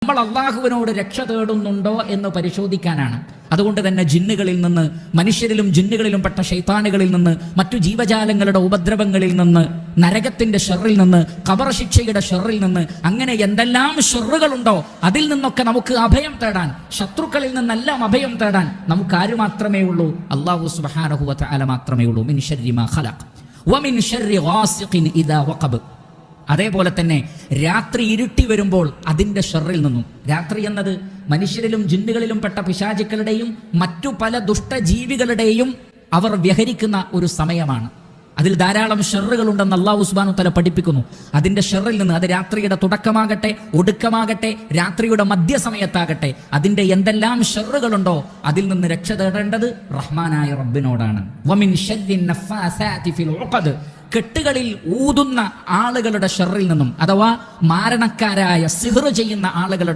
നമ്മൾ അള്ളാഹുവിനോട് രക്ഷ തേടുന്നുണ്ടോ എന്ന് പരിശോധിക്കാനാണ്. അതുകൊണ്ട് തന്നെ ജിന്നുകളിൽ നിന്ന്, മനുഷ്യരിലും ജിന്നുകളിലും പെട്ട ശൈത്താനുകളിൽ നിന്ന്, മറ്റു ജീവജാലങ്ങളുടെ ഉപദ്രവങ്ങളിൽ നിന്ന്, നരകത്തിന്റെ ഷെറിൽ നിന്ന്, ഖബർ ശിക്ഷയുടെ ഷെറിൽ നിന്ന്, അങ്ങനെ എന്തെല്ലാം ഷെറുകളുണ്ടോ അതിൽ നിന്നൊക്കെ നമുക്ക് അഭയം തേടാൻ, ശത്രുക്കളിൽ നിന്നെല്ലാം അഭയം തേടാൻ നമുക്ക് ആര് മാത്രമേ ഉള്ളൂ? അല്ലാഹു സുബ്ഹാനഹു വ തആല മാത്രമേ ഉള്ളൂ. മിൻ ശർരി മാ ഖലഖ് വമിൻ ശർരി ഗാസിഖിൻ ഇദാ വഖബ്. അതേപോലെ തന്നെ രാത്രി ഇരുട്ടി വരുമ്പോൾ അതിൻ്റെ ഷെറിൽ നിന്നും, രാത്രി എന്നത് മനുഷ്യരിലും ജിന്നുകളിലും പെട്ട പിശാചുക്കളുടെയും മറ്റു പല ദുഷ്ടജീവികളുടെയും അവർ വ്യഹരിക്കുന്ന ഒരു സമയമാണ്. അതിൽ ധാരാളം ഷെറുകളുണ്ടെന്ന് അല്ലാഹു സുബ്ഹാനഹു വ തആല പഠിപ്പിക്കുന്നു. അതിൻ്റെ ഷെറിൽ നിന്ന്, അത് രാത്രിയുടെ തുടക്കമാകട്ടെ, ഒടുക്കമാകട്ടെ, രാത്രിയുടെ മധ്യസമയത്താകട്ടെ, അതിൻ്റെ എന്തെല്ലാം ഷെറുകളുണ്ടോ അതിൽ നിന്ന് രക്ഷ തേടേണ്ടത് റഹ്മാനായ റബ്ബിനോടാണ്. വമിൻ ശർരി നഫ്ഫാസാതി ഫിൽ ഉഖദ്, കെട്ടുകളിൽ ഊതുന്ന ആളുകളുടെ ഷെറിൽ നിന്നും, അഥവാ മാരണക്കാരായ സിഹ്ർ ചെയ്യുന്ന ആളുകളുടെ